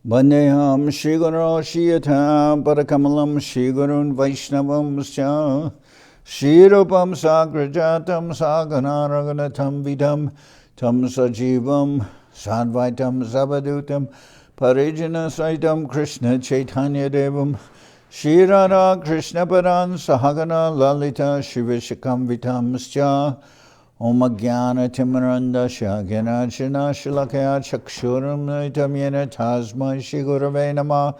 Vandeham Shri Guru Shiyatam Parakamalam Shri Gurun Vaishnavam Sya Shri Rupam Sagrajatam Sagana Raghunatham Vidam Tam Sajivam Sadvaitam Sabadutam Parijana Saitam Krishna Chaitanya Devam Shri Radha Krishna Padan Sahagana Lalita Shivishakam Vitam Sya Om Jnana Timarandasya Gyanachana Shilakaya Chakshuram Naitamyena Tasmai Shri Gurave Namah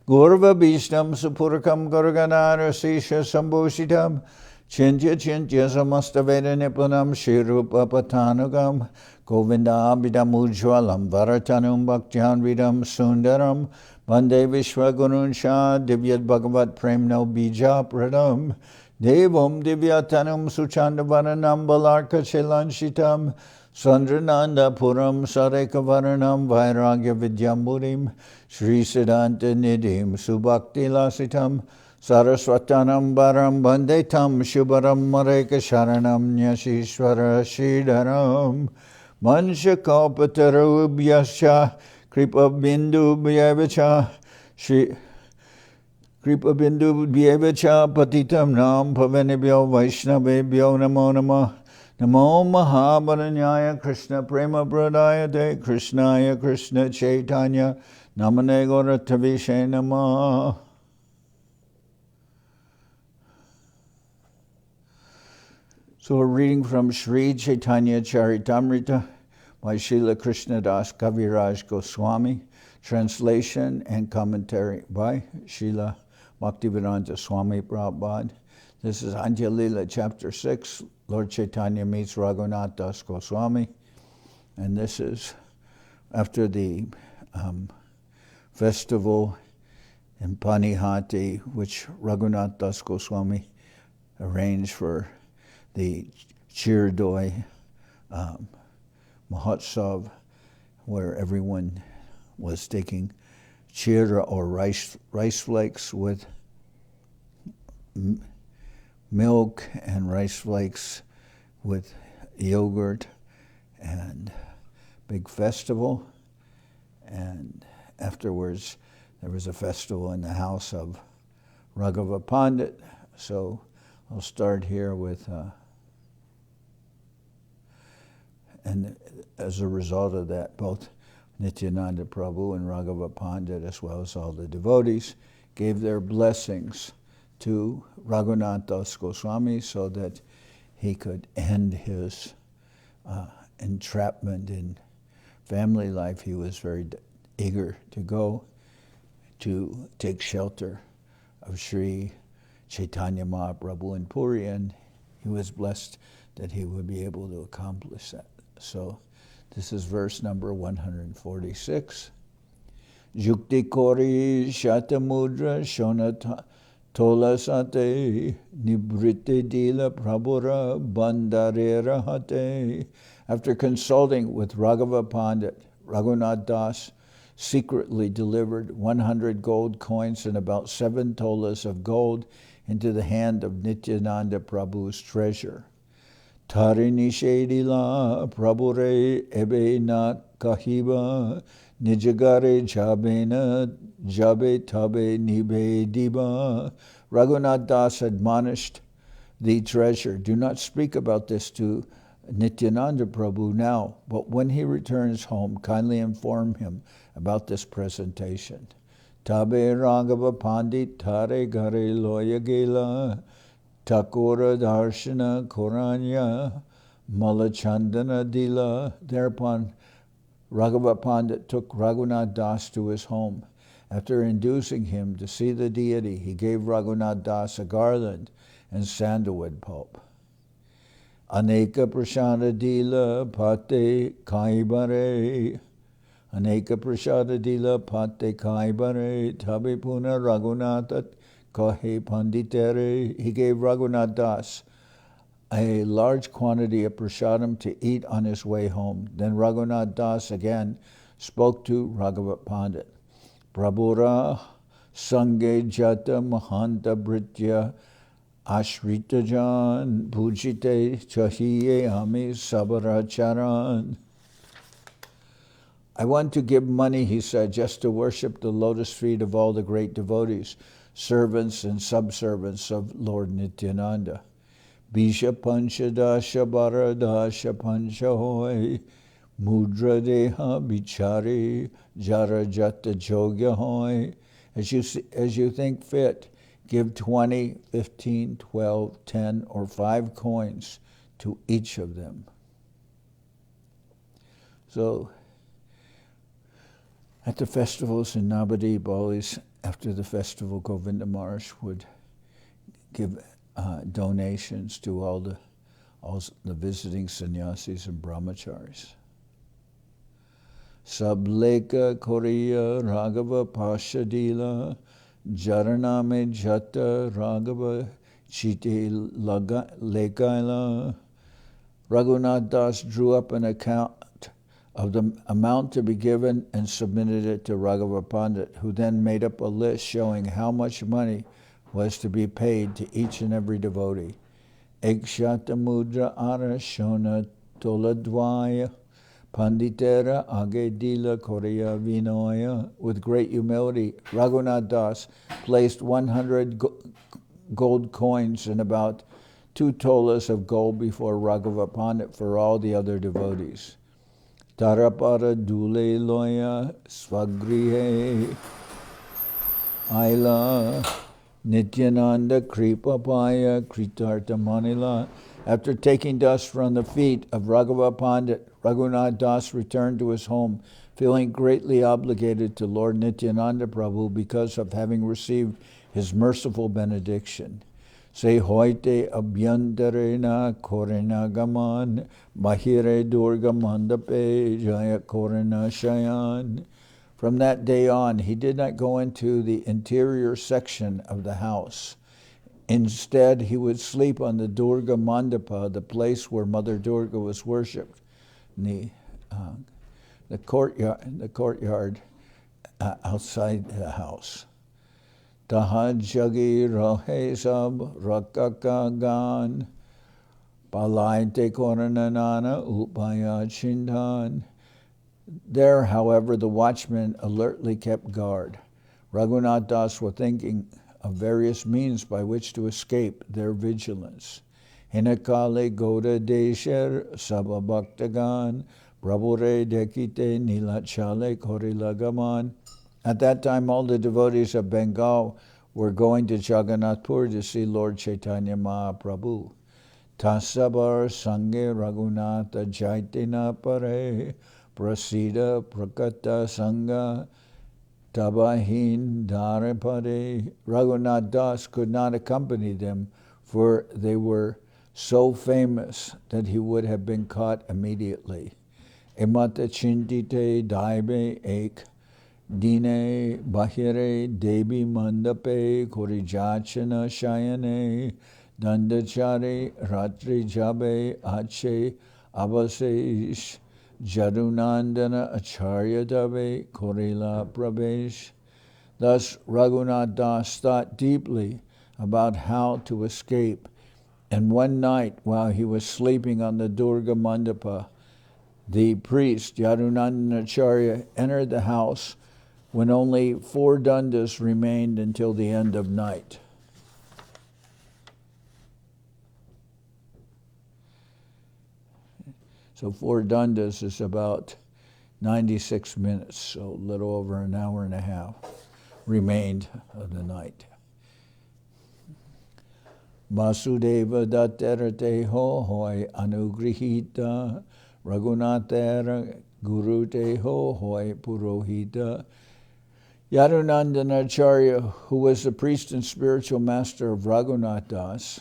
Gurva Bhishtam Supurakam Gurganara Sisha Sambhushitam Chintya Chintya Samasta Veda Nipunam Shri Rupa Patanugam Govinda Abhidam Ujwalam Varatanum Bhaktyan Vidam Sundaram Vande Vishwagurun Shah Divyat Bhagavat Premno Bija Pradam Devam Divyatanam Suchandavaranam Balarka Chilanshitam Sandrananda Puram Sarekavaranam Vairagya Vidyamburim Sri Siddhanta Nidhim Subhakti Lasitam Saraswatanam Baram Bandetam Shubharam Mareka Sharanam Nyashishwara Shridharam Manshakopataru Kripa Bindu Bhyavacha Shri Kripa Bindu Bhyevacha Patitam Nam Pavanibhyo Vaishnavebhyo Namo Namah Namo Mahabharanyaya Krishna Prema Pradaya De Krishnaya Krishna Chaitanya Namane Gauratavishe Namah. So we're reading from Sri Chaitanya Charitamrita by Srila Krishnadas Kaviraj Goswami, translation and commentary by Srila Bhaktivedanta Swami Prabhupada. This is Antya-lila, chapter 6. Lord Chaitanya meets Raghunath das Goswami. And this is after the festival in Panihati, which Raghunath das Goswami arranged for the chira-dadhi-mahotsava, where everyone was taking chira or rice flakes with milk and rice flakes with yogurt, and big festival. And afterwards there was a festival in the house of Raghava Pandit. So I'll start here with and as a result of that, both Nityananda Prabhu and Raghava Pandit, as well as all the devotees, gave their blessings to Raghunath das Goswami so that he could end his entrapment in family life. He was very eager to go to take shelter of Sri Chaitanya Mahaprabhu in Puri, and he was blessed that he would be able to accomplish that. So this is verse number 146. Jukti kori shatamudra shonata tolasate nibrite dila prabhura bandarera hate. After consulting with Raghava Pandit, Raghunath Das secretly delivered 100 gold coins and about 7 tolas of gold into the hand of Nityananda Prabhu's treasure. Tarini Shedila Prabhure Ebe na Kahiba Nijagare Jabena Jabe Tabe Nibe Diba. Raghunath Das admonished the treasure, do not speak about this to Nityananda Prabhu now, but when he returns home, kindly inform him about this presentation. Tabe Raghava Pandit Tare Gare Loya Gela Takura Darshana Koranya Malachandana Dila. Thereupon Raghava Pandit took Raghunath Das to his home. After inducing him to see the deity, he gave Raghunath Das a garland and sandalwood pulp. Aneka Prashada Dila Pate Kaibare. Aneka Prashada Dila Pate Kaibare Tabe Puna Raghunathat Kahe Panditere. He gave Raghunath Das a large quantity of prasadam to eat on his way home. Then Raghunath Das again spoke to Raghava Pandit. Prabhura Sange Jata Mahanta Britya Ashritajan Pujite Chahiye Ami Sabaracharan. I want to give money, he said, just to worship the lotus feet of all the great devotees, servants and subservants of Lord Nityananda. Bisha Panchadasha Bharadasha Panchahoy Mudra Deha Bichari Jara Jata Jogya Hoy. As you think fit, give 20, 15, 12, 10, or 5 coins to each of them. So, at the festivals in Navadip, always after the festival, Govinda Maharaj would give donations to all the visiting sannyasis and brahmacharis. Sableka Korea Raghava Pashadila Jaraname Jata Raghava Chite Lekaila. Raghunath Das drew up an account of the amount to be given and submitted it to Raghava Pandit, who then made up a list showing how much money was to be paid to each and every devotee. Ekshata mudra ara shona toladvaya panditera agedila korea vinoya. With great humility, Raghunath Das placed 100 gold coins and about 2 tolas of gold before Raghava Pandit for all the other devotees. Tarapara dule loya svagrihe aila Nityananda Kripapaya Kritarta Manila. After taking dust from the feet of Raghava Pandit, Raghunath Das returned to his home, feeling greatly obligated to Lord Nityananda Prabhu because of having received his merciful benediction. Se hoite abhyantarena korena gaman, bahire durga mandape jaya korena shayan. From that day on, he did not go into the interior section of the house. Instead, he would sleep on the Durga Mandapa, the place where Mother Durga was worshipped, in the courtyard outside the house. Taha jagi rahe sab rakaka gan, palaite korananana upaya chindan. There, however, the watchmen alertly kept guard. Raghunath Das was thinking of various means by which to escape their vigilance. Hinakale Goda Desher Sababhaktagan Prabhure Dekite Nilachale Korilagaman. At that time, all the devotees of Bengal were going to Jagannath Puri to see Lord Chaitanya Mahaprabhu. Tasabar Sange Raghunatha Jaitina Pare Prasida Prakata Sangha Tabahin Dharapade. Raghunath Das could not accompany them, for they were so famous that he would have been caught immediately. Emata Chintite Daibe Ek Dine Bahire Devi Mandape Korijachana Shayane Dandachari Ratri Jabe Ache Avasesh Jadunandana Acharya Dave Korila Pravesh. Thus Raghunath Das thought deeply about how to escape, and one night while he was sleeping on the Durga Mandapa, the priest Jadunandana Acharya entered the house when only 4 dandas remained until the end of night. So 4 dandas is about 96 minutes, so a little over an hour and a half remained of the night. Vasudeva datterate ho hoi anugrihita Raghunatera gurute ho hoi purohita. Yadunandana Acharya, who was the priest and spiritual master of Raghunath Das,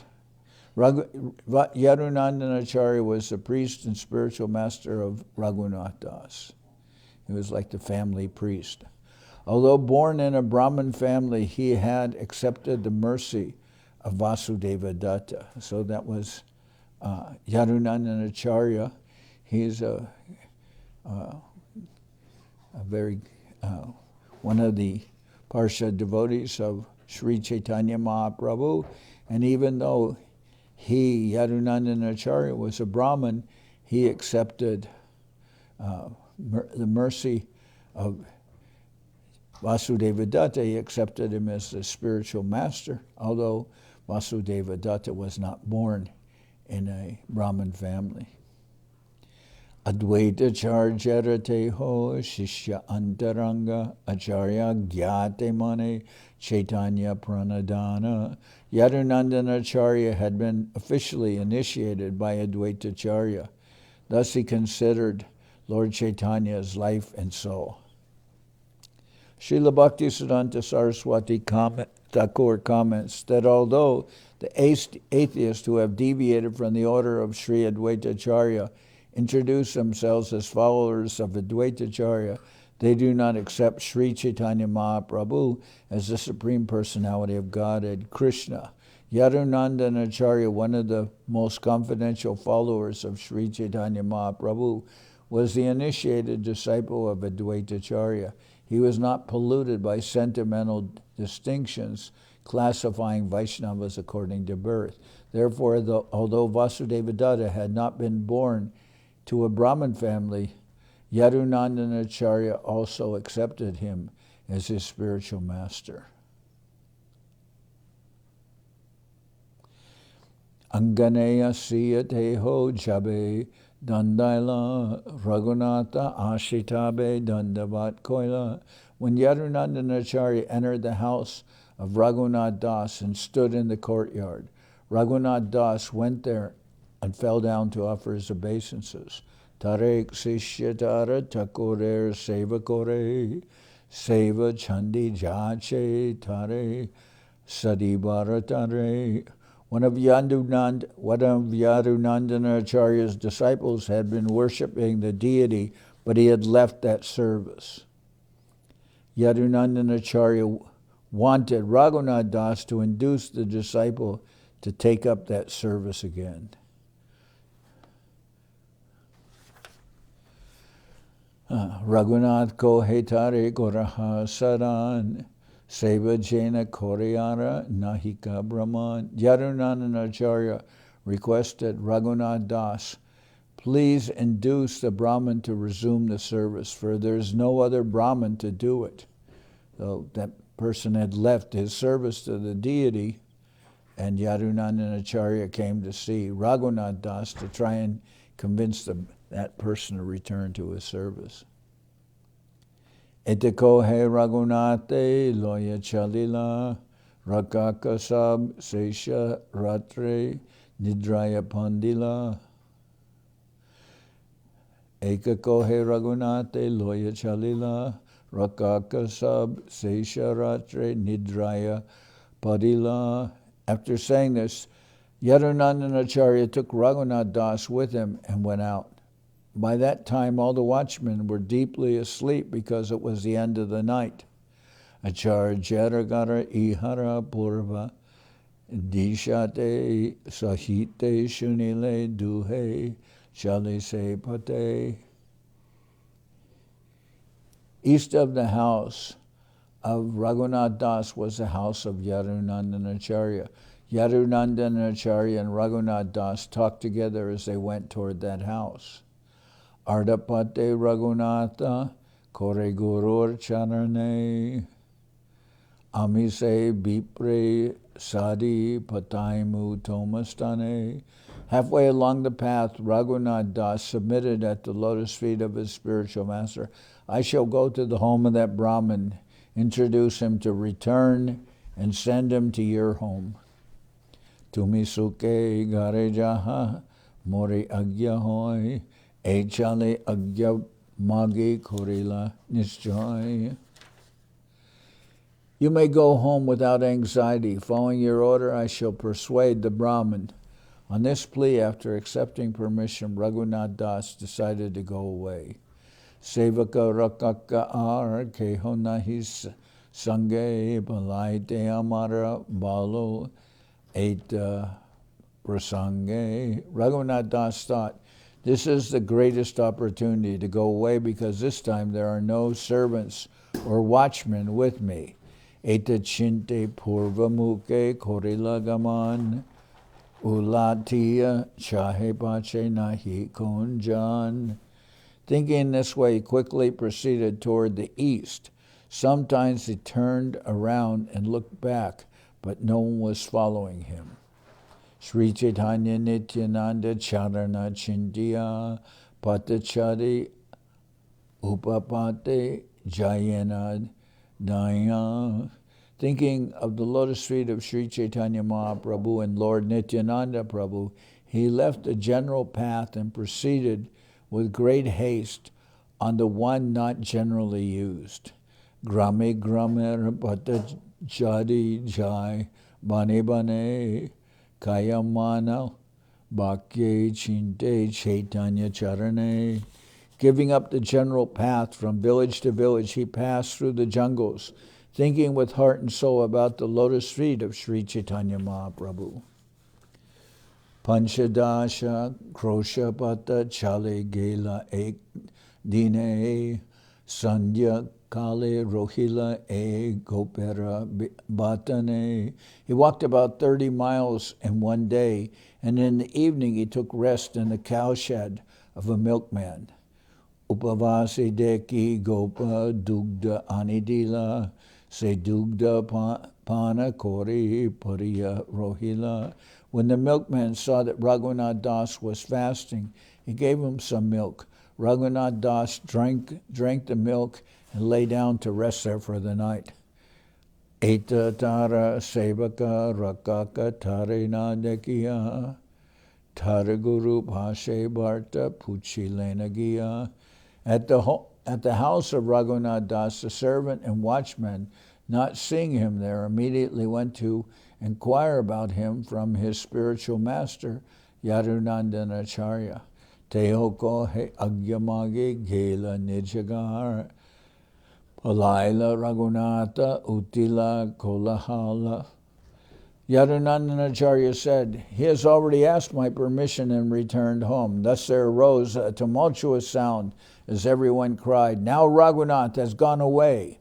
Yadunandana Acharya was the priest and spiritual master of Raghunath Das. He was like the family priest. Although born in a Brahmin family, he had accepted the mercy of Vasudeva Datta. So that was Yadunandana Acharya. He's a very one of the Parshad devotees of Sri Chaitanya Mahaprabhu, and even though Yadunandana Acharya was a Brahmin, he accepted the mercy of Vasudeva Datta, he accepted him as the spiritual master, although Vasudeva Datta was not born in a Brahmin family. Advaita charjara teho shishya antaranga acharya gyate mane Chaitanya pranadana. Yadunandana Acharya had been officially initiated by Advaita Acharya. Thus he considered Lord Chaitanya's life and soul. Srila Bhaktisiddhanta Saraswati Thakur comments that although the atheists who have deviated from the order of Sri Advaita Acharya introduce themselves as followers of Advaita Acharya, they do not accept Sri Chaitanya Mahaprabhu as the Supreme Personality of Godhead, Krishna. Yadunandana Acharya, one of the most confidential followers of Sri Chaitanya Mahaprabhu, was the initiated disciple of Advaita Acharya. He was not polluted by sentimental distinctions classifying Vaishnavas according to birth. Therefore, although Vasudeva Datta had not been born to a Brahmin family, Yadunandana Acharya also accepted him as his spiritual master. Anganeya siyateho jabe dandaila Raghunatha ashitabe dandavat koila. When Yadunandana Acharya entered the house of Raghunath das and stood in the courtyard, Raghunath das went there and fell down to offer his obeisances. Tarek sishyatara takorer seva kore, seva chandi jache tare, sadibara tare. One of Yadunandana Acharya's disciples had been worshipping the deity, but he had left that service. Yadunandana Acharya wanted Raghunath das to induce the disciple to take up that service again. Raghunath ko hetare koraha saran, seva jena koryara nahika brahman. Yadunandana Acharya requested Raghunath das, please induce the Brahmin to resume the service, for there's no other Brahmin to do it. So that person had left his service to the deity, and Yadunandana Acharya came to see Raghunath das to try and convince that person to return to his service. Etiko he Raghunate loya chalila rakaka sab sesha ratre nidraya pandila. Ekako he Raghunate loya chalila rakaka sab sesha ratre nidraya padila. After saying this, Yadunandana Acharya took Raghunath das with him and went out. By that time, all the watchmen were deeply asleep because it was the end of the night. Acharya jaragara ihara purva dishate sahite shunile duhe chalise pate. East of the house of Raghunath das was the house of Yadunandana Acharya. Yadunandana Acharya and Raghunath das talked together as they went toward that house. Ardapate Raghunatha kore gurur charane amise bipre sadi pataimu tomastane. Halfway along the path, Raghunath das submitted at the lotus feet of his spiritual master. I shall go to the home of that Brahmin, introduce him to return, and send him to your home. Tumi suke gare jaha mori agya hoy echale agya magi korila nisjoy. You may go home without anxiety. Following your order, I shall persuade the Brahmin. On this plea, after accepting permission, Raghunath das decided to go away. Sevaka rakaka ar keho nahi sange balaite amara balo eta prasange. Raghunath das thought, this is the greatest opportunity to go away because this time there are no servants or watchmen with me. Eta chinte purvamuke korila gaman ulatiya chahe pache nahi konjan. Thinking this way, he quickly proceeded toward the east. Sometimes he turned around and looked back, but no one was following him. Sri Chaitanya Nityananda Charana Chindiya Patachari Upapate Jayana Daya. Thinking of the lotus feet of Sri Chaitanya Mahaprabhu and Lord Nityananda Prabhu, he left the general path and proceeded with great haste on the one not generally used. Grame gramer pata jadi jai bane bane kayamana bakye chinte Chaitanya charane. Giving up the general path from village to village, he passed through the jungles, thinking with heart and soul about the lotus feet of Sri Chaitanya Mahaprabhu. Panchadasha krosha pata chale gela ek dine sandhya kale rohila e gopera batane. He walked about 30 miles in one day, and in the evening he took rest in the cowshed of a milkman. Upavasi deki gopa dugda anidila se dugda pana kori pariya rohila. When the milkman saw that Raghunath das was fasting, he gave him some milk. Raghunath das drank the milk and lay down to rest there for the night. Eta tara sevaka rakaka tarina dekiya taraguru pashe bharta puchi lenagiya. At the house of Raghunath das, the servant and watchman, not seeing him there, immediately went to inquire about him from his spiritual master, Yadunandanacharya. Tehoko he agyamage gela nijagar palaila Raghunatha utila kolahala. Yadunandanacharya said, "He has already asked my permission and returned home." Thus there arose a tumultuous sound as everyone cried, "Now Raghunath has gone away."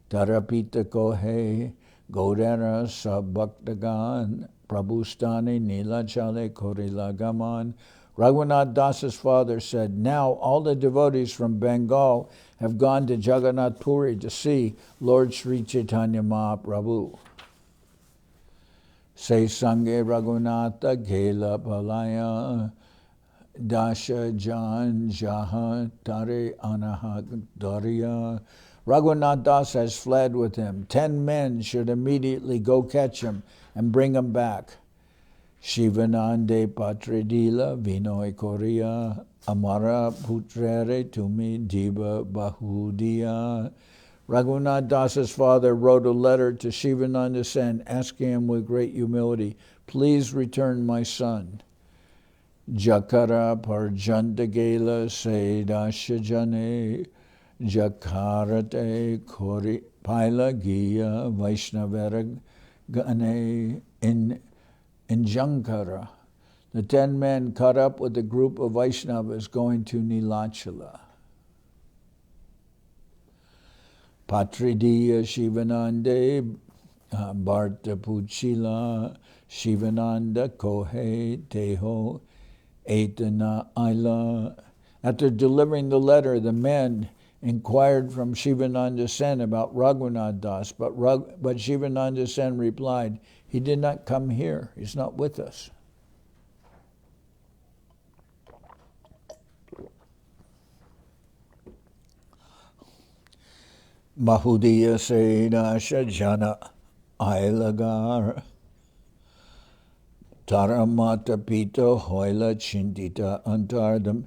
Tarapita kohe Godera Sabhaktagan Prabhustani Nilachale Korilagaman. Raghunath Das's father said, "Now all the devotees from Bengal have gone to Jagannath Puri to see Lord Sri Chaitanya Mahaprabhu. Se sange Raghunatha Gela Palaya Dasha Jan Jaha Tare Anahak Dariya. Raghunath Das has fled with him. 10 men should immediately go catch him and bring him back. Shivanande Patridila Vinoi Korea Amara Putrere Tumi Diva Bahudiya. Raghunath Das's father wrote a letter to Shivananda Sen asking him with great humility, "Please return my son." Jakara Parjandagela Sedashajane Jakarate Kori Pailagiya Vaishnavera Gane in Jankara. The 10 men caught up with a group of Vaishnavas going to Nilachala. Patridiya Shivanande Bharta Puchila Shivananda Kohe Teho Etana Aila. After delivering the letter, the men inquired from Shivananda Sen about Raghunath Das, but Shivananda Sen replied, "He did not come here. He's not with us." Mahudiya Sedasha Jana Ailagar Taramata Pita Hoila Chindita Antardam.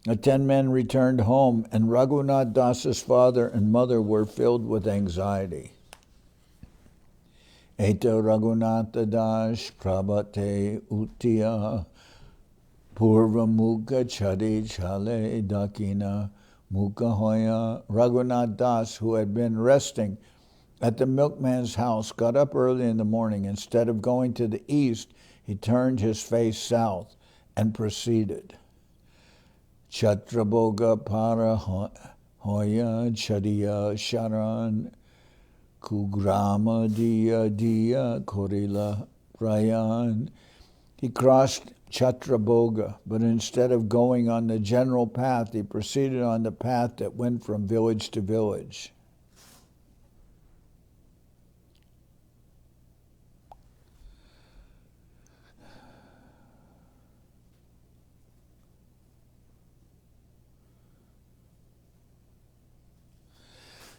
The 10 men returned home, and Raghunath Das's father and mother were filled with anxiety. Eta Raghunath Das Prabhate Uttiya Purva Mukha Chadi Chale Dakina Mukha Hoya. Raghunath Das, who had been resting at the milkman's house, got up early in the morning. Instead of going to the east, he turned his face south and proceeded. Chatraboga para hoya chadiya sharan kugrama diya korila prayan. He crossed Chatraboga, but instead of going on the general path, he proceeded on the path that went from village to village.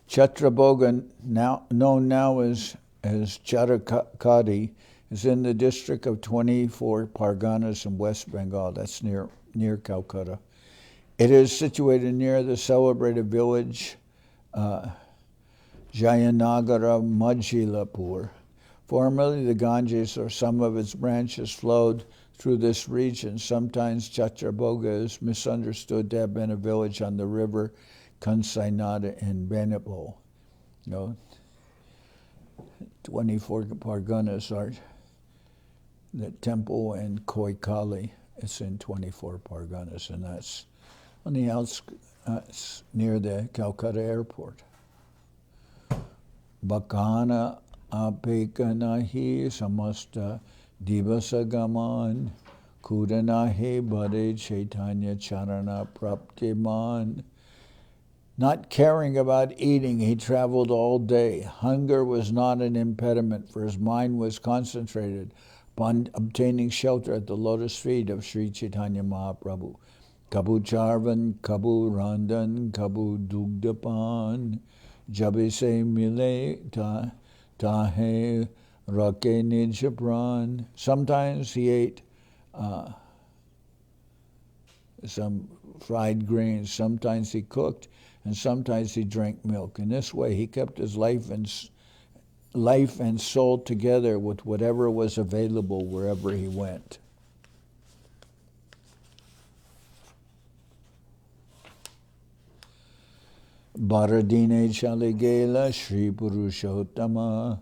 Chatraboga, known now as Charakadi, is in the district of 24 Parganas in West Bengal. That's near Calcutta. It is situated near the celebrated village Jayanagara Majilapur. Formerly, the Ganges or some of its branches flowed through this region. Sometimes Chatraboga is misunderstood to have been a village on the river Kansainada in Benipal. 24 Parganas are the temple in Koikali. It's in 24 Parganas, and that's on the outskirts near the Calcutta airport. Bakana apekanahi samasta divasagaman kudanahi bade Chaitanya Charana praptiman. Not caring about eating, he traveled all day. Hunger was not an impediment, for his mind was concentrated upon obtaining shelter at the lotus feet of Sri Chaitanya Mahaprabhu. Kabu Charvan, Kabu Randan, Kabu Dugdapan, Jabise Mile Tahe Rake Nijapran. Sometimes he ate some fried grains, sometimes he cooked, and sometimes he drank milk. In this way, he kept his life and soul together with whatever was available wherever he went. Baradine Chaligela Sri Purushottama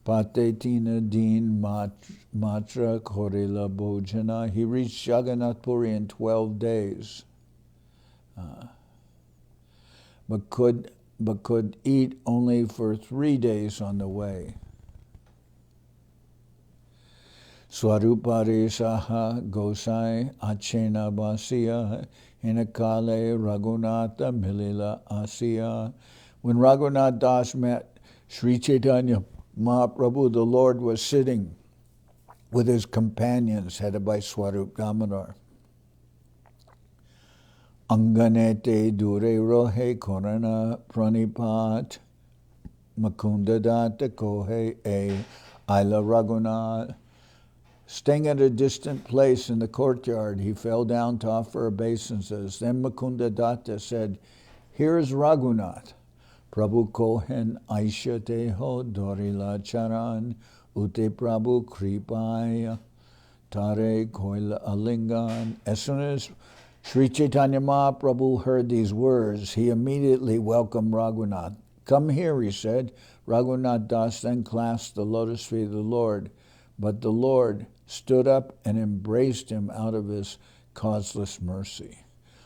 Patetina Din Matra Korila Bhojana. He reached Jagannath Puri in 12 days. But could eat only for 3 days on the way. Swarupari Saha Gosai Achena Basya Hinakale Raghunatha Milila Asya. When Raghunath Das met Sri Chaitanya Mahaprabhu, the Lord was sitting with his companions headed by Swarup Damodar. Anganete dure rohe korana pranipat makunda data kohe e ila Raghunath. Staying at a distant place in the courtyard, he fell down to offer obeisances. Then Mukunda Datta said, "Here is Raghunath. Prabhu kohen aisha teho dorila charan ute Prabhu kripaya tare koila alingan." As soon as Sri Chaitanya Mahaprabhu heard these words, he immediately welcomed Raghunath. "Come here," he said. Raghunath Das then clasped the lotus feet of the Lord, but the Lord stood up and embraced him out of his causeless mercy.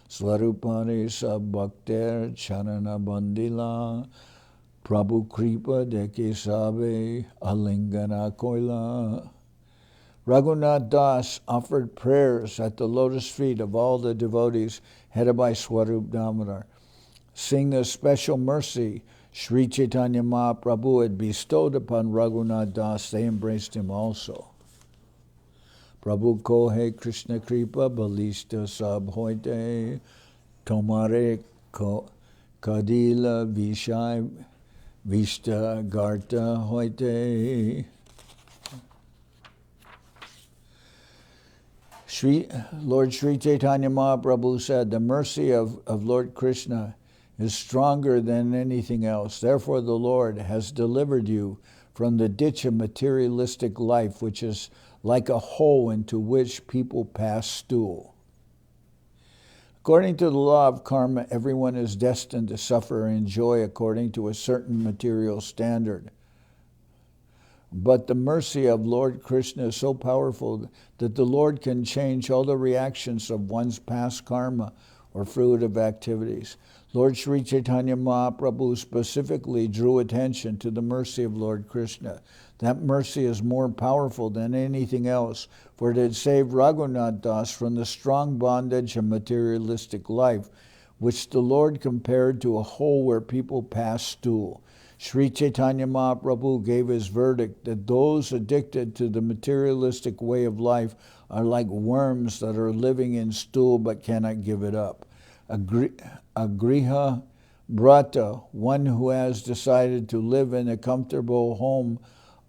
Swarupari sabhakter charana bandila Prabhu kripa deke sabe alingana koila. Raghunath Das offered prayers at the lotus feet of all the devotees headed by Swarup Damodar. Seeing the special mercy Sri Chaitanya Mahaprabhu had bestowed upon Raghunath Das, they embraced him also. Prabhu kohe Krishna kripa balista sab hoite tomare kadila vishai vishta garta hoite. Lord Sri Chaitanya Mahaprabhu said, "The mercy of Lord Krishna is stronger than anything else. Therefore the Lord has delivered you from the ditch of materialistic life, which is like a hole into which people pass stool. According to the law of karma, everyone is destined to suffer and enjoy according to a certain material standard. But the mercy of Lord Krishna is so powerful that the Lord can change all the reactions of one's past karma or fruitive activities. Lord Sri Chaitanya Mahaprabhu specifically drew attention to the mercy of Lord Krishna. That mercy is more powerful than anything else, for it had saved Raghunath das from the strong bondage of materialistic life, which the Lord compared to a hole where people pass stool. Sri Chaitanya Mahaprabhu gave his verdict that those addicted to the materialistic way of life are like worms that are living in stool but cannot give it up. A griha brata, one who has decided to live in a comfortable home,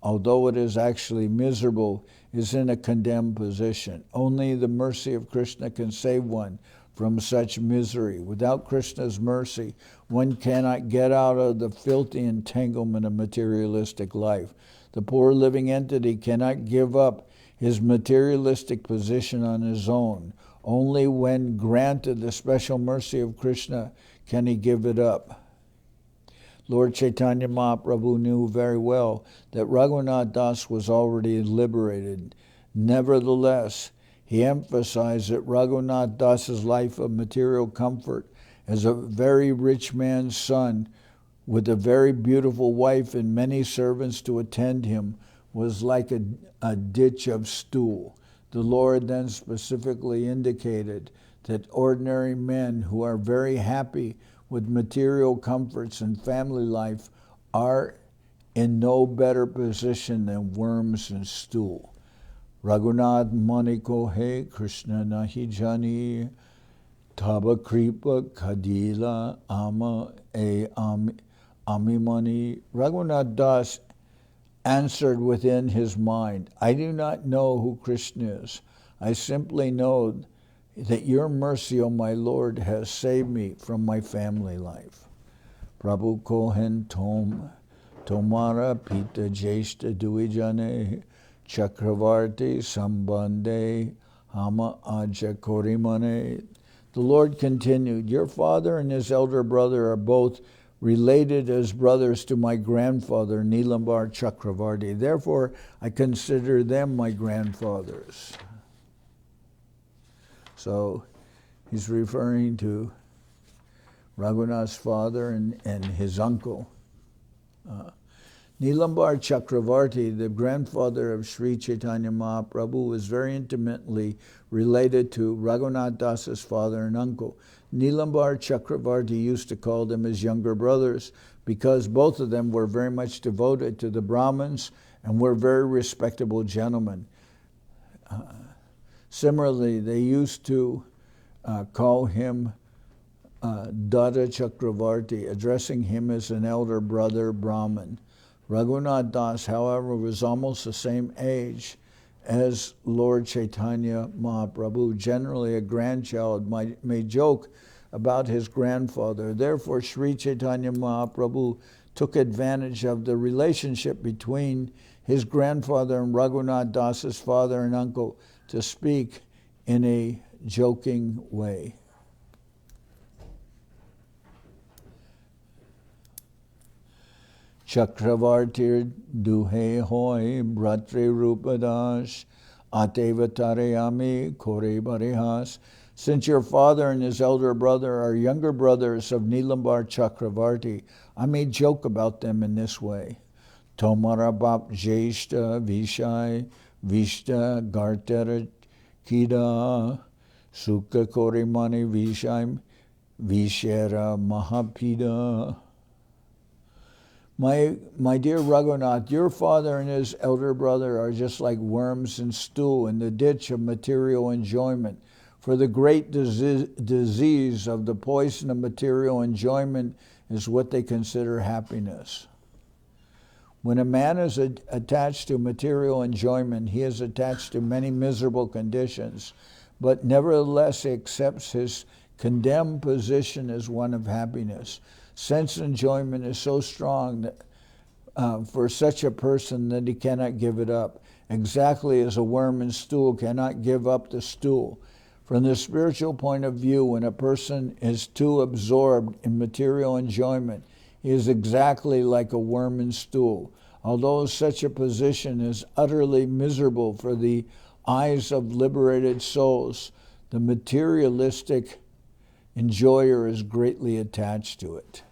although it is actually miserable, is in a condemned position. Only the mercy of Krishna can save one from such misery. Without Krishna's mercy, one cannot get out of the filthy entanglement of materialistic life. The poor living entity cannot give up his materialistic position on his own. Only when granted the special mercy of Krishna can he give it up. Lord Chaitanya Mahaprabhu knew very well that Raghunath das was already liberated. Nevertheless, he emphasized that Raghunath das's life of material comfort as a very rich man's son with a very beautiful wife and many servants to attend him was like a ditch of stool. The Lord then specifically indicated that ordinary men who are very happy with material comforts and family life are in no better position than worms in stool. Raghunath mani ko he Krishna nahi jani taba kripa kadila ama ami mani. Raghunath das answered within his mind, I do not know who Krishna is. I simply know that your mercy, O my Lord, has saved me from my family life. Prabhu Kohen Tomara Pita Jeshta Duijane Chakravarti Sambande Hama Aja Korimane. The Lord continued, your father and his elder brother are both related as brothers to my grandfather, Nilambar Chakravarti. Therefore, I consider them my grandfathers. So he's referring to Raghunath's father and his uncle. Nilambar Chakravarti, the grandfather of Sri Chaitanya Mahaprabhu, was very intimately related to Raghunath das's father and uncle. Nilambar Chakravarti used to call them his younger brothers because both of them were very much devoted to the Brahmins and were very respectable gentlemen. Similarly, they used to call him Dada Chakravarti, addressing him as an elder brother Brahmin. Raghunath das, however, was almost the same age as Lord Chaitanya Mahaprabhu. Generally, a grandchild may joke about his grandfather. Therefore, Sri Chaitanya Mahaprabhu took advantage of the relationship between his grandfather and Raghunath das's father and uncle to speak in a joking way. Chakravartir duhe hoy bratre Rupa das atevatarayami kore barihas. Since your father and his elder brother are younger brothers of Nilambar Chakravarti, I may joke about them in this way. Tomarabap jeshta vishai vishta gartera kida sukha korimani vishaim vishera mahapida. My dear Raghunath, your father and his elder brother are just like worms in stool in the ditch of material enjoyment. For the great disease of the poison of material enjoyment is what they consider happiness. When a man is attached to material enjoyment, he is attached to many miserable conditions, but nevertheless he accepts his condemned position as one of happiness. Sense enjoyment is so strong that, for such a person that he cannot give it up, exactly as a worm in stool cannot give up the stool. From the spiritual point of view, when a person is too absorbed in material enjoyment, he is exactly like a worm in stool. Although such a position is utterly miserable for the eyes of liberated souls, the materialistic enjoyer is greatly attached to it.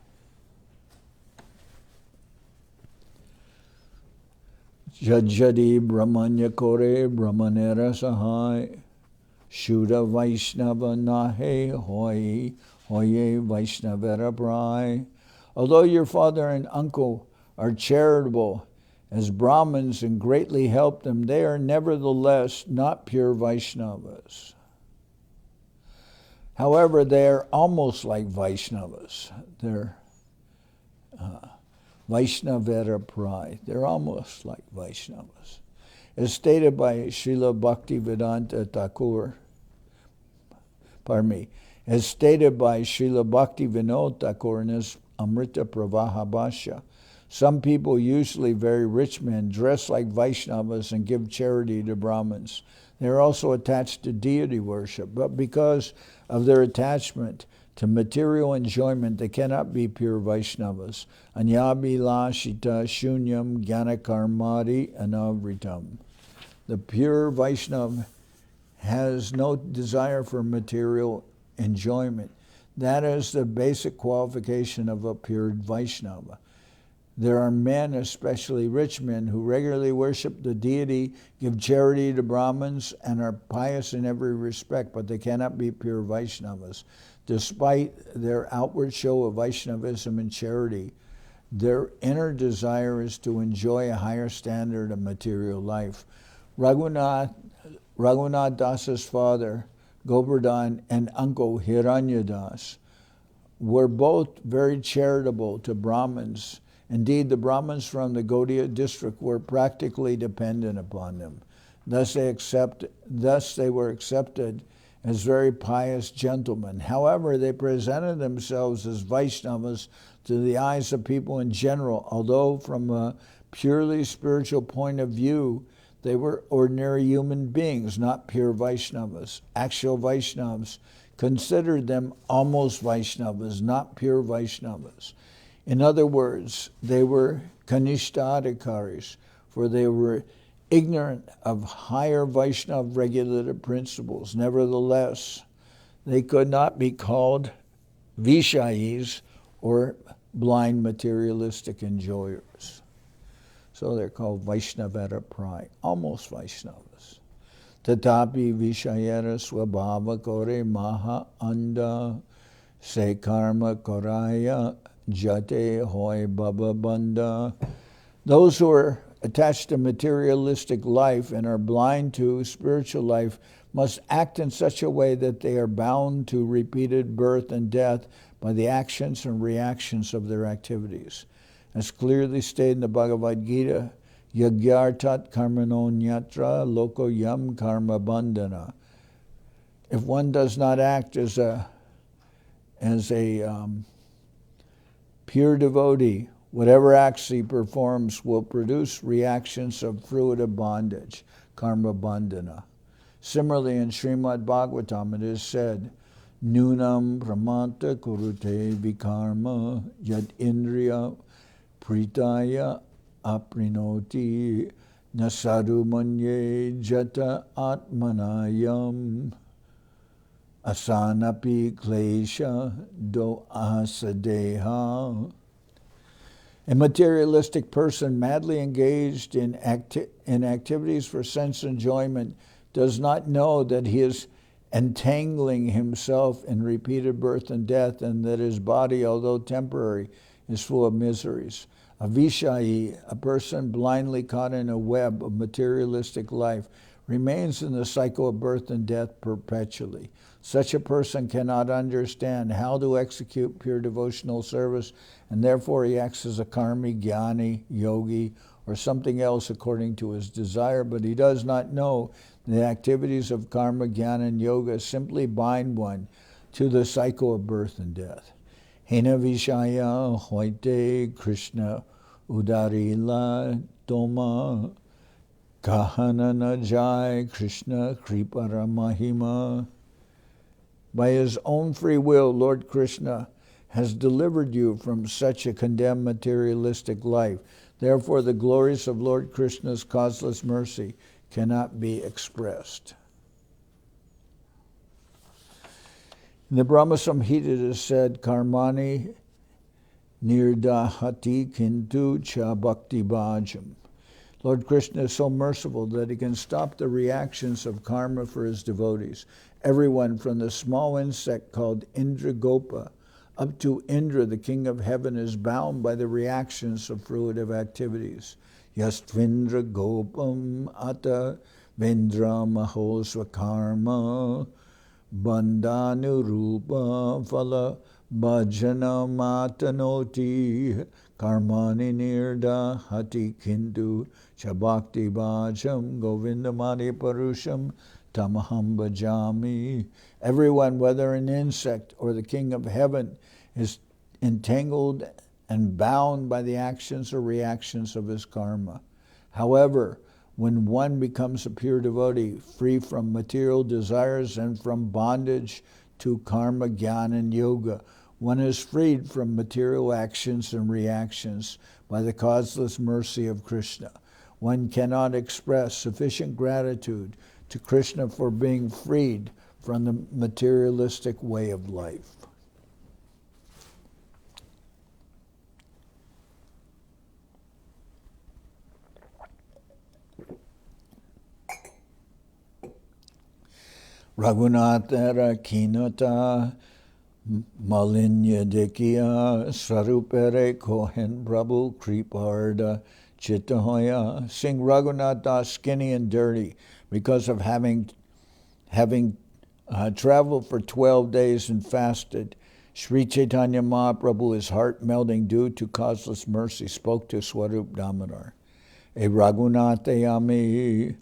Jajjadi Brahmanya Kore Brahmanera Sahai Shuddha Vaishnava Nahe Hoye Hoye Vaishnavera Prai. Although your father and uncle are charitable as Brahmins and greatly help them, they are nevertheless not pure Vaishnavas. However, they are almost like Vaishnavas. They're Vaishnavera Prai. They're almost like Vaishnavas. As stated by Srila Bhaktivedanta Thakur, as stated by Srila Bhaktivinoda Thakur in his Amrita Pravaha Bhashya, some people, usually very rich men, dress like Vaishnavas and give charity to Brahmins. They are also attached to deity worship, but because of their attachment to material enjoyment, they cannot be pure Vaishnavas. Anyabhilashita shunyam gyanakarmadi anavritam. The pure Vaishnava has no desire for material enjoyment. That is the basic qualification of a pure Vaishnava. There are men, especially rich men, who regularly worship the deity, give charity to Brahmins, and are pious in every respect, but they cannot be pure Vaishnavas. Despite their outward show of Vaishnavism and charity, their inner desire is to enjoy a higher standard of material life. Raghunath Das's father, Govardhan, and uncle Hiranyadas were both very charitable to Brahmins. Indeed, the Brahmins from the Gaudiya district were practically dependent upon them. Thus they were accepted as very pious gentlemen. However, they presented themselves as Vaishnavas to the eyes of people in general, although from a purely spiritual point of view, they were ordinary human beings, not pure Vaishnavas. Actual Vaishnavas considered them almost Vaishnavas, not pure Vaishnavas. In other words, they were Kanishtadikaris, for they were ignorant of higher Vaishnava regulative principles. Nevertheless, they could not be called Vishayis or blind materialistic enjoyers. So they're called Vaishnavera Prai, almost Vaishnavas. Tatapi Vishayera Swabhava Kore Maha Anda Se Karma Koraya Jate Hoy Baba Banda. Those who are attached to materialistic life and are blind to spiritual life must act in such a way that they are bound to repeated birth and death by the actions and reactions of their activities. As clearly stated in the Bhagavad Gita, Yagyartat karmano nyatra loko yam karma bandhana. If one does not act as a pure devotee, whatever acts he performs will produce reactions of fruitive bondage, karma bandhana. Similarly, in Srimad Bhagavatam it is said, Nunam pramanta kurute vikarma yad indriya pritaya aprinoti nasaru manye jata atmanayam asanapi klesha do asadeha. A materialistic person madly engaged in activities for sense enjoyment does not know that he is entangling himself in repeated birth and death, and that his body, although temporary, is full of miseries. A Vishayi, a person blindly caught in a web of materialistic life, remains in the cycle of birth and death perpetually. Such a person cannot understand how to execute pure devotional service, and therefore he acts as a karmi, jnani, yogi, or something else according to his desire, but he does not know the activities of karma, jnana, and yoga simply bind one to the cycle of birth and death. Hena Vishaya Hoite Krishna Udarila Toma Kahana Najai Krishna Kripara Mahima. By his own free will, Lord Krishna has delivered you from such a condemned materialistic life. Therefore, the glories of Lord Krishna's causeless mercy cannot be expressed. In the Brahma Samhita it is said, Karmani nirdahati kintu cha bhakti bhajam. Lord Krishna is so merciful that he can stop the reactions of karma for his devotees. Everyone from the small insect called Indragopa up to Indra, the king of heaven, is bound by the reactions of fruitive activities. Yastvindra gopam ata vendra mahosva karma bandhanu rupa phala bhajana matanoti karmani nirda hati kindu chabhakti bhajam govindamani parusham tamaham bhajami. Everyone, whether an insect or the king of heaven, is entangled and bound by the actions or reactions of his karma. However, when one becomes a pure devotee, free from material desires and from bondage to karma, jnana, and yoga, one is freed from material actions and reactions by the causeless mercy of Krishna. One cannot express sufficient gratitude to Krishna for being freed from the materialistic way of life. Raghunath kinota malinya dekiya sarupere kohen prabhu kriparda chittahoya. Sing Raghunath das skinny and dirty because of having traveled for 12 days and fasted. Sri Chaitanya Mahaprabhu, his heart melting due to causeless mercy, spoke to Swarup Damodar. E Raghunath yami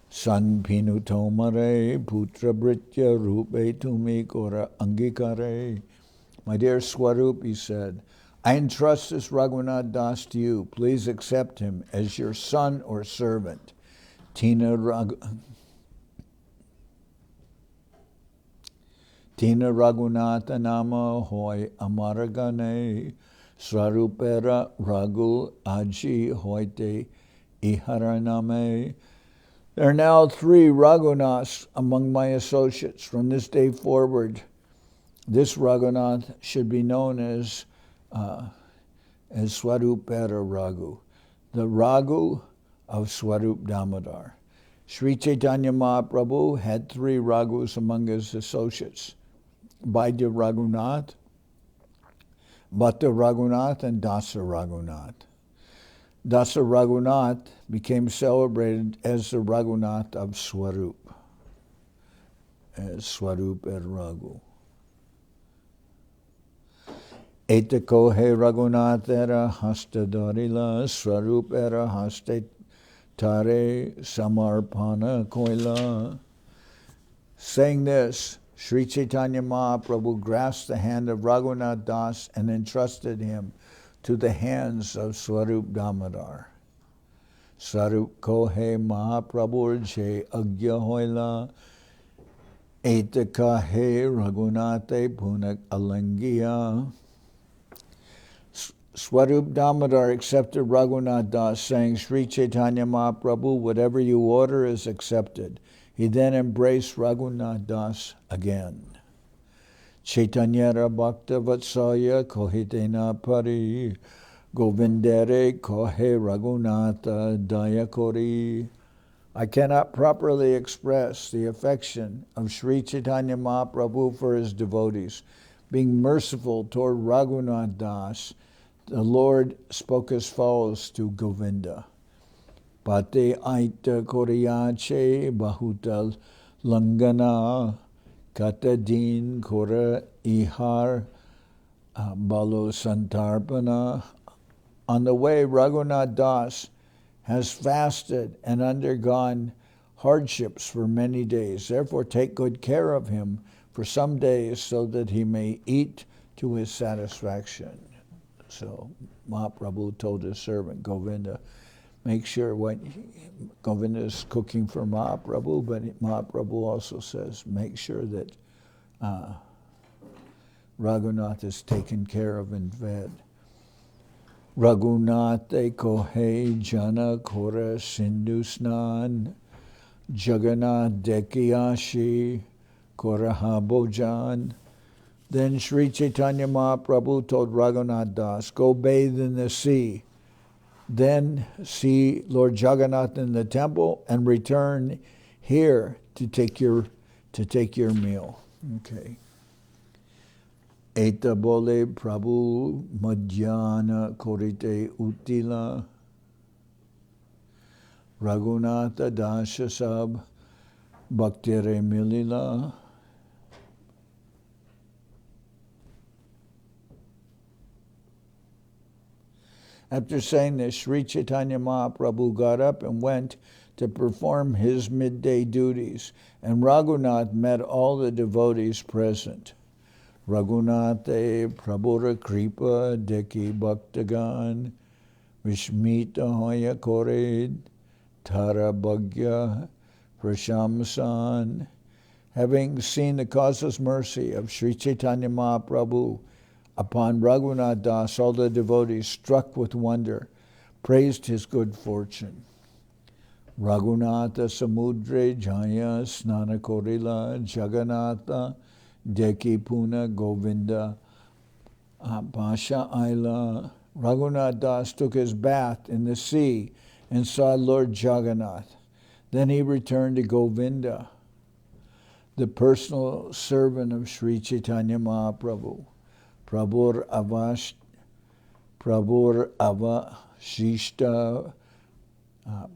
san pinutomare putra britya rupe tumi kora angikare. My dear Swarup, he said, I entrust this Raghunath Das to you. Please accept him as your son or servant. Tina Raghunatha nama hoy amaragane Swarupera Raghu aji hoite iharaname. There are now 3 Raghunaths among my associates. From this day forward, this Raghunath should be known as Swarupera Raghu, the Raghu of Swarup Damodar. Sri Chaitanya Mahaprabhu had 3 Raghus among his associates: Vaidya Raghunath, Bhatta Raghunath, and Dasa Raghunath. Dasa Raghunath became celebrated as the Raghunath of Swarup, as Swarup et Raghu. Etako he Raghunath era hastadharila Swarup era haste tare samarpana koila. Saying this, Sri Chaitanya Mahaprabhu grasped the hand of Raghunath Das and entrusted him to the hands of Swarup Damodar. Swarup ko he Mahaprabhu je agya hoila etaka he Raghunathe punak alangiya. Swarup Damodar accepted Raghunath Das, saying, Sri Chaitanya Mahaprabhu, whatever you order is accepted. He then embraced Raghunath Das again. Chaitanyara Bhakta Vatsalya Kohitena Pari Govindere Kohe Raghunatha Dayakori. I cannot properly express the affection of Sri Chaitanya Mahaprabhu for his devotees. Being merciful toward Raghunath Das, the Lord spoke as follows to Govinda. Pate aita koriyache bahutal langana katadin kora ihar balo santarpana. On the way, Raghunath Das has fasted and undergone hardships for many days. Therefore, take good care of him for some days so that he may eat to his satisfaction. So Mahaprabhu told his servant Govinda, make sure Govinda is cooking for Mahaprabhu, but Mahaprabhu also says, make sure that Raghunath is taken care of and fed. Raghunath kohe jana kora sindhu snan Jagannath dekiyashi Koraha Bhojan. Then Sri Chaitanya Mahaprabhu told Raghunath Das, go bathe in the sea. Then see Lord Jagannath in the temple and return here to take your meal. Okay. Eta bole Prabhu Madhyana Korite Utila Raghunatha Dasha Sab Bhaktere Milila. After saying this, Sri Chaitanya Mahaprabhu got up and went to perform his midday duties, and Raghunath met all the devotees present. Raghunathe Prabhura Kripa Deki Bhaktagan Vishmita Hoya Kored Tara Bhagya Prashamsan. Having seen the causeless mercy of Sri Chaitanya Mahaprabhu upon Raghunath Das, all the devotees, struck with wonder, praised his good fortune. Raghunatha Samudre Jaya Snana Korila Jagannatha Deki Puna Govinda Pasha Aila. Raghunath Das took his bath in the sea and saw Lord Jagannath. Then he returned to Govinda, the personal servant of Sri Chaitanya Mahaprabhu. Prabhur Avashishta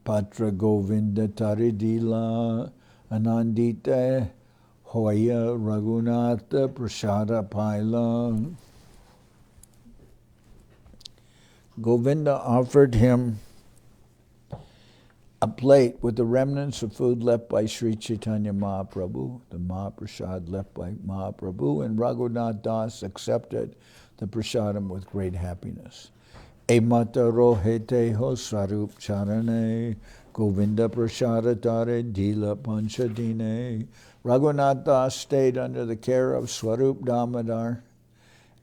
Patra Govinda Taridila Anandita Hoya Raghunatha Prasada Paila. Govinda offered him a plate with the remnants of food left by Sri Chaitanya Mahaprabhu, the Mahaprasad left by Mahaprabhu, and Raghunath Das accepted the prasadam with great happiness. Emata rohete ho Swarup charane, Govinda prasada tare dila panchadine. Raghunath Das stayed under the care of Swarup Damodar,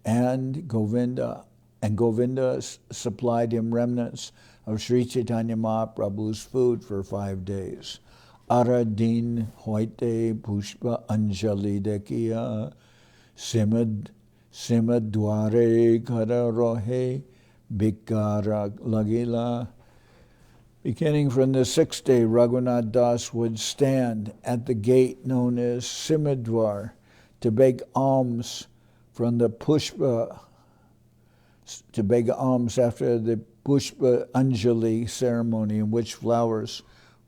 and Govinda supplied him remnants of Sri Chaitanya Mahaprabhu's food for 5 days. Aradin hoite pushpa anjali dekiya simad dware kara rohe bikara lagila. Beginning from the 6th day, Raghunath Das would stand at the gate known as Simadwar to beg alms from the pushpa, after the Pushpa Anjali ceremony, in which flowers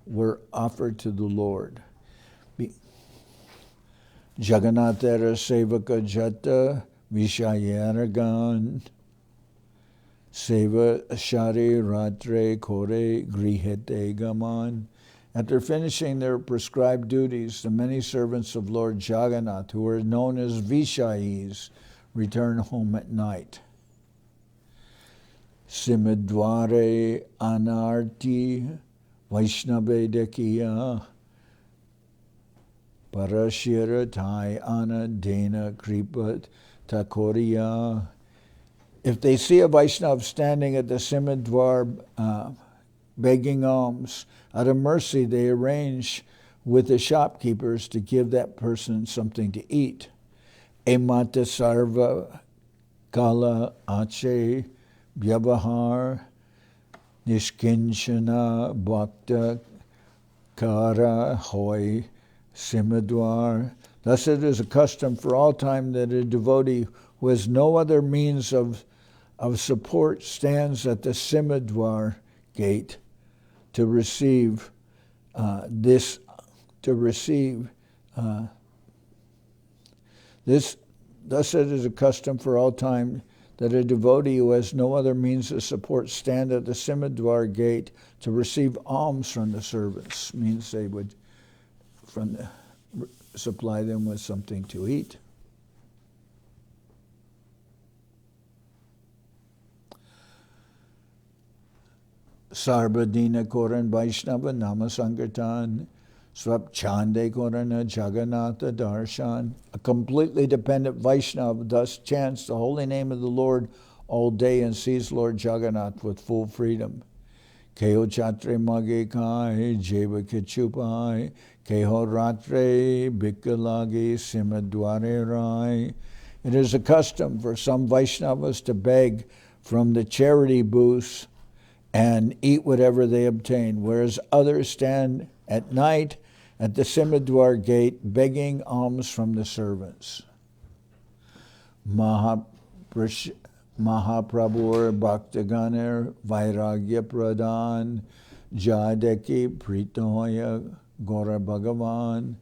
were offered to the Lord. Jagannathara Sevaka Jata Vishayaragan Seva Shari Ratre Kore Grihete Gaman. After finishing their prescribed duties, the many servants of Lord Jagannath, who were known as Vishayis, return home at night. Simadware Anarti Vaishnave Dekiya Parashira Tai Ana Dena Kripat Takoriya. If they see a Vaishnava standing at the Simadwar begging alms, out of mercy they arrange with the shopkeepers to give that person something to eat. Emata Sarva Kala Ache Vyavahar Nishkinchana Bhakta Kara Hoy Simadwar. Thus it is a custom for all time that a devotee who has no other means of support stands at the Simadwar gate to receive this. Thus it is a custom for all time that a devotee who has no other means of support stand at the Simadwar gate to receive alms from the servants. Means they would supply them with something to eat. Sarbadina Koran Vaishnava Nama Sankirtan Swap Chande Korana Jagannatha Darshan. A completely dependent Vaishnava thus chants the holy name of the Lord all day and sees Lord Jagannath with full freedom. Keho chatre mage kai, jeva kechupai, keho ratre bikalagi simadware rai. It is a custom for some Vaishnavas to beg from the charity booths and eat whatever they obtain, whereas others stand at night at the Simadwar gate begging alms from the servants. Mahaprabhu Bhaktaganer Vairagya Pradhan Jadeki Pritoya Gora Bhagavan.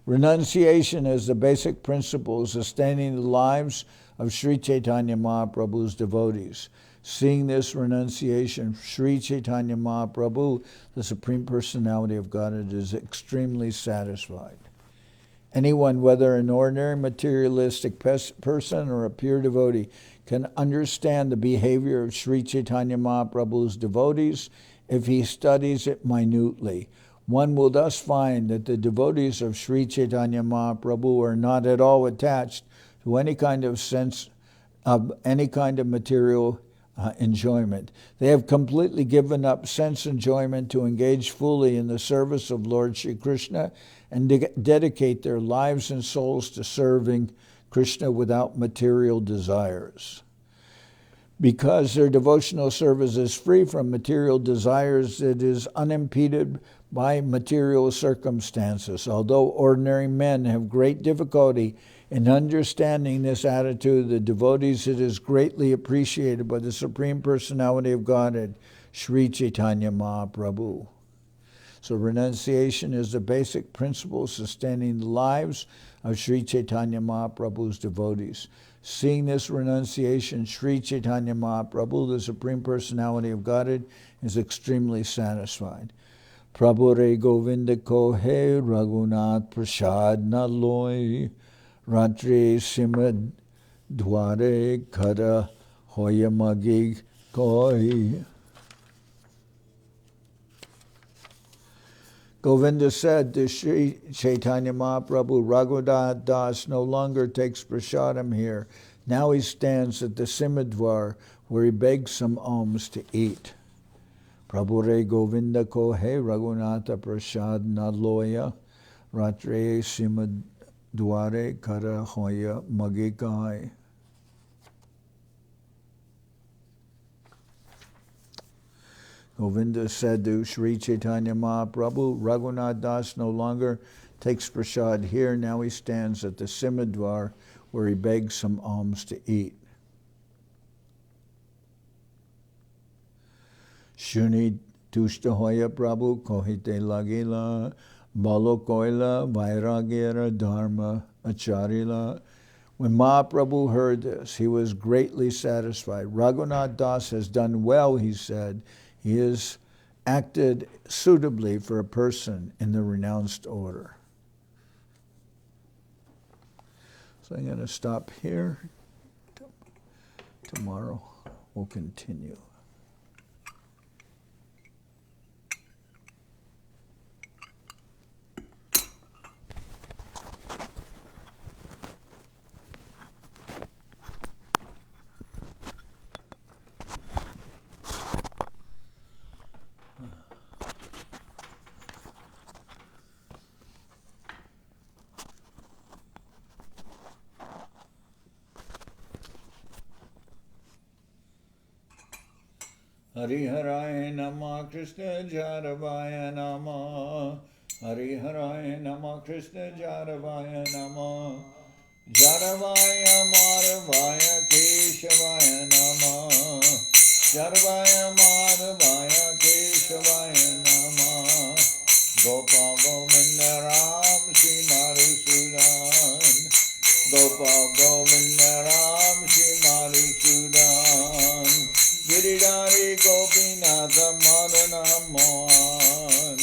Renunciation is the basic principle sustaining the lives of Sri Chaitanya Mahaprabhu's devotees. Seeing this renunciation, Sri Chaitanya Mahaprabhu, the Supreme Personality of Godhead, is extremely satisfied. Anyone, whether an ordinary materialistic person or a pure devotee, can understand the behavior of Sri Chaitanya Mahaprabhu's devotees if he studies it minutely. One will thus find that the devotees of Sri Chaitanya Mahaprabhu are not at all attached to any kind of material enjoyment. They have completely given up sense enjoyment to engage fully in the service of Lord Shri Krishna and dedicate their lives and souls to serving Krishna without material desires. Because their devotional service is free from material desires, it is unimpeded by material circumstances. Although ordinary men have great difficulty in understanding this attitude of the devotees, it is greatly appreciated by the Supreme Personality of Godhead, Sri Chaitanya Mahaprabhu. So renunciation is the basic principle sustaining the lives of Sri Chaitanya Mahaprabhu's devotees. Seeing this renunciation, Sri Chaitanya Mahaprabhu, the Supreme Personality of Godhead, is extremely satisfied. Prabhu Re Govinda Kohe Raghunath Prasad Naloi Ratre Simad Dware Kara Hoya Magig Koi. Govinda said to Sri Chaitanya Mahaprabhu, Raghunath Das no longer takes prasadam here. Now he stands at the Simadwar where he begs some alms to eat. Prabhu Re Govinda Ko He Raghunatha Prasad Naloya Ratre Simadware Kara Hoya Magikai. Govinda said to Sri Chaitanya Mahaprabhu, Raghunath Das no longer takes prasad here. Now he stands at the Simadwar where he begs some alms to eat. Shuni Tushtahoya Prabhu Kohite Lagila Balo Koila Vairagyara Dharma Acharila. When Mahaprabhu heard this, he was greatly satisfied. Raghunath Das has done well, he said. He has acted suitably for a person in the renounced order. So I'm going to stop here. Tomorrow we'll continue. Hariharaya Nama Krishna Jaravaya Nama Hariharaya Nama Krishna Jaravaya Nama Jaravaya Madhavaya Keshavaya Nama Jaravaya Madhavaya Keshavaya Nama Gopal Govinda Ram Shri Madhusudan Gopal Govinda Ram Shri Madhusudan Giridhari Gopinatha Madana Mohan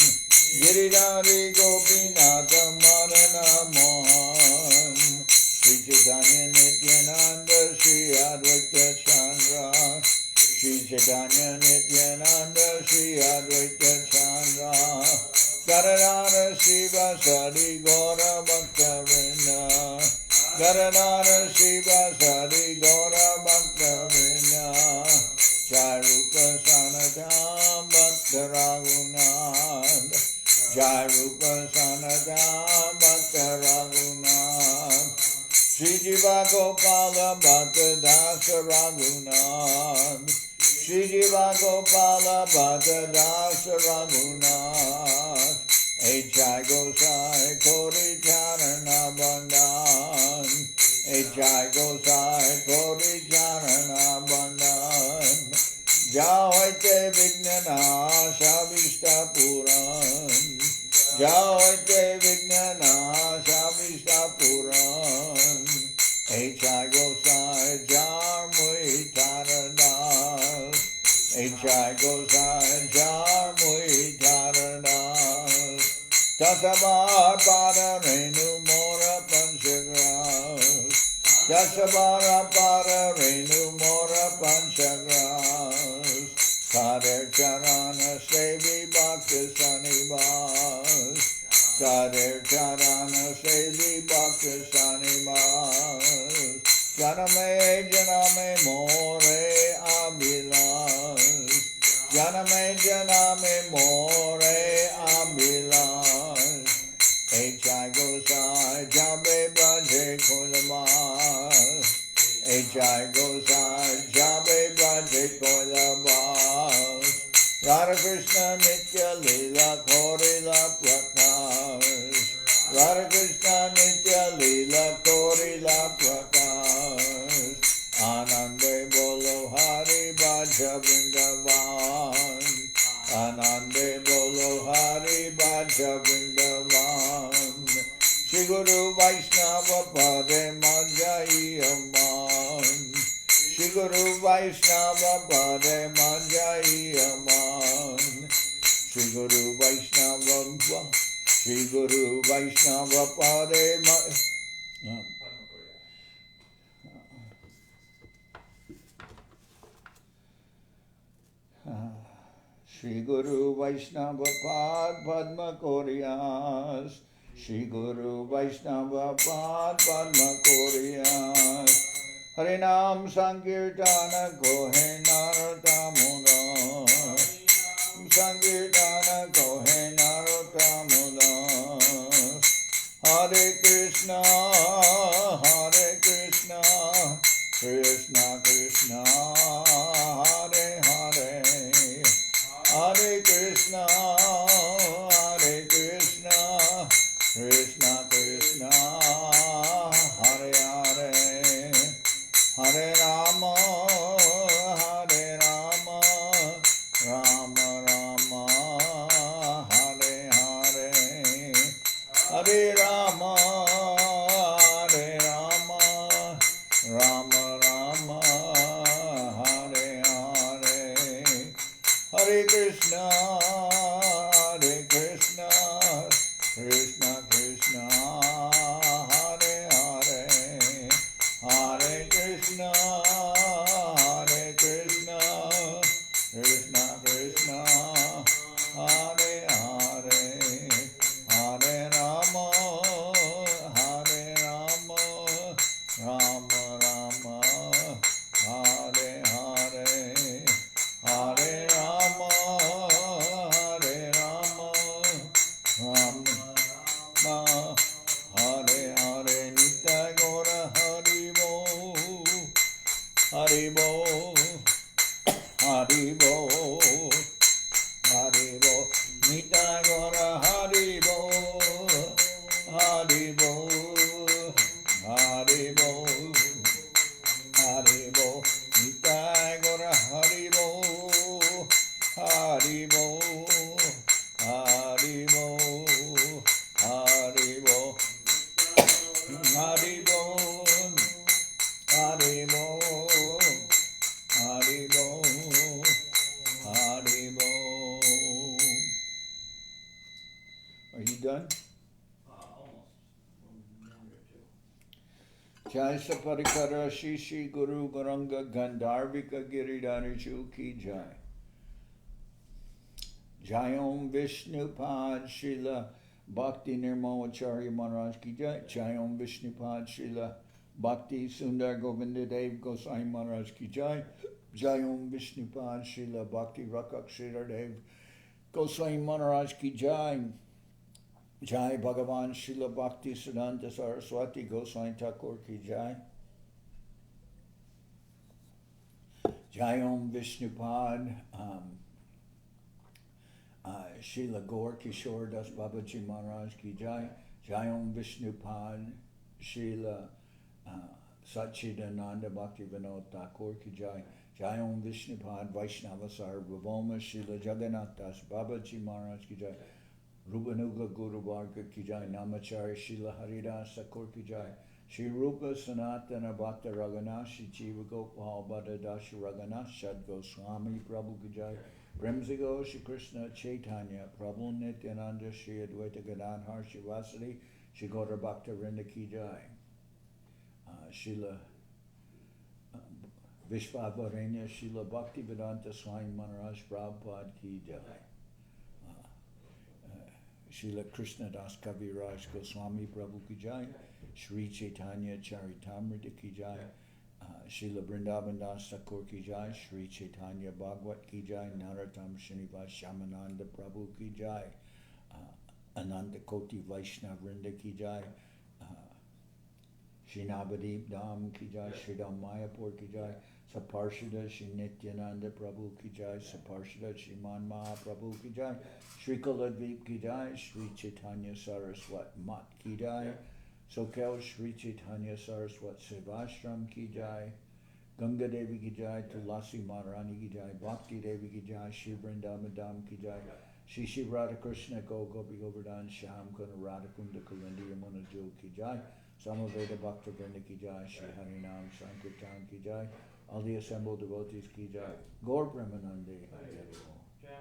Giridhari Gopinatha Madana Mohan Sri Chaitanya Nityananda Sri Advaita Chandra Sri Chaitanya Nityananda Sri Advaita Chandra Garadhara Shiva Sari Gaura Bhakta Vrinda Garadhara Shiva Sari Gaura Bhakta Vrinda Rupa Sanatam Bhakta Jai Rupa Sanatana Bhakta Raghunath, Sri Jiva Gopala Bhakta Dasa Raghunath, Sri Jiva Gopala Bhakta Dasa Raghunath, Jai Gosai Kori Charana Bandhan, Jai Gosai Kori Charana Bandhan, Jahoite Vignanasha Vishta Puran, Jahoite Vignanasha Vishta Puran, Jai Gosai Jarmui Taradas, Jai Gosai Jarmui Taradas, Tasabar Para Renu Mora Panchagras, Tasabara Para Renu Mora Panchagras, Kader Charana Sevi Bhakti Sanibas, Kader Charana Sevi Bhakti Sanibas, Janame More Abhilas, Janame More Abhilas, Jai Gosai Jabe Braje Kulamas, Jai Gosai Jabe Braje Kulamas, Radha Krishna Nitya-lila Korila Prakash, Radha Krishna Nitya-lila Korila Prakash, Anande Bolo Hari Bhaja Vrindavan, Anande Bolo Hari Bhaja Vrindavan, Shri Guru Vaishnava Pade Manjai Aman, Shri Guru Vaishnava Pade Manjai Aman, Shri Guru Vaishnava Pade Manjai. Shri Guru Vaishnava Pad Padma Koryas, Shri Guru Vaishnava Pad Padma Koryas, Harinam Sankirtana Kohe Narottamudar, Sankirtana Kohe Narottamudar, Hare Krishna, Krishna Krishna, Hare Hare, Hare Krishna, Krishna Krishna, Hare Hare, Hare Rama, Rama Rama, Hare Hare, Hare Rama, Rama Rama, Hare Hare, Hare Krishna, Krishna Krishna, Hare Hare, Hare Krishna, Krishna Krishna, Hare Hare, Hare Rama, Rama Rama, Hare Hare, Hare Rama, Rama Hare Hare, Nitya Gora Hari Bo, Hari Bo, Hari Bo, Hari Bo, Nitya Gora Hari Bo, Hari Bo, Hari Bo, Hari Bo, Nitya Gora Hari Bo, Hari Bo, Hari Bo, Hari Bo, Hari Bo, Hari Bo, Hari Bo, Hari Bo. Are you done? Jai Saparikara Shishi Guru Garanga Gandharvika Giridharichu Ki Jai. Jayom Vishnupad Srila Bhakti Nirmawacharya Maharaj Ki Jai. Jayom Vishnupad Srila Bhakti Sundar Govinda Dev Gosai Maharaj Ki Jai. Jayom Vishnupad Srila Bhakti Rakak Sridhar Dev Gosai Maharaj Ki Jai. Jai Bhagavan Srila Bhakti Siddhanta Saraswati Goswami Thakur ki Jai. Jai Om Vishnupad, Srila Gaur Kishore Das Babaji Maharaj ki Jai. Jai Om Vishnupad, Srila Satchidananda Bhakti Vinod Thakur ki Jai. Jai Om Vishnupad, Vaishnava Sarvabhauma, Srila Jagannath das Babaji Maharaj ki Jai. Rupanuga Guru Varga ki Jai. Namacharya Srila Haridas Thakur ki Jai. Shri Rupa Sanatana Bhatta Raghunath, Shri Jiva Gopal Bhatta Dasha Raghunath, Shad Goswami Prabhu ki Jai. Brahmzigo Shri Krishna Chaitanya Prabhu Nityananda Shri Advaita Gadadhar Shivasari Shri Gaura Bhakta Vrinda ki Jai. Srila Vishvavarenya Srila Bhakti Vedanta Swami Maharaj Prabhupada ki Jai. Srila Krishnadas Kaviraj Goswami Prabhu ki Jai. Sri Chaitanya Charitamrita ki Jai. Srila Vrindavan Das Thakur ki Jai. Sri Chaitanya Bhagavat ki Jai. Narottam Srinivas Shamananda Prabhu ki Jai. Ananda Koti Vaishnav Vrinda ki Jai. Shri Navadip Dham ki Jai. Shri Dham Mayapur ki Jai. Saparshada Shri Nityananda Prabhu ki Jai. Saparshada Shri Man Mahaprabhu ki Jai. Shri Kuladvip ki Jai. Shri Chaitanya Saraswat Mat ki Jai. Sokel Shri Chaitanya Saraswat Sevashram ki Jai. Ganga Devi ki Jai. Tulasi Maharani ki Jai. Bhakti Devi ki Jai. Shri Vrindavan Dham ki Jai. Shri Shri Radha Krishna Go Gopi Govardhan Sham Kuna Radha Kunda Kalindi Yamuna Jo ki Jai. Samaveda Bhakta Vrinda ki Jai. Shri Harinam Sankirtan ki Jai. All the assembled devotees ki Jai. Gaur Brahmanande. Jai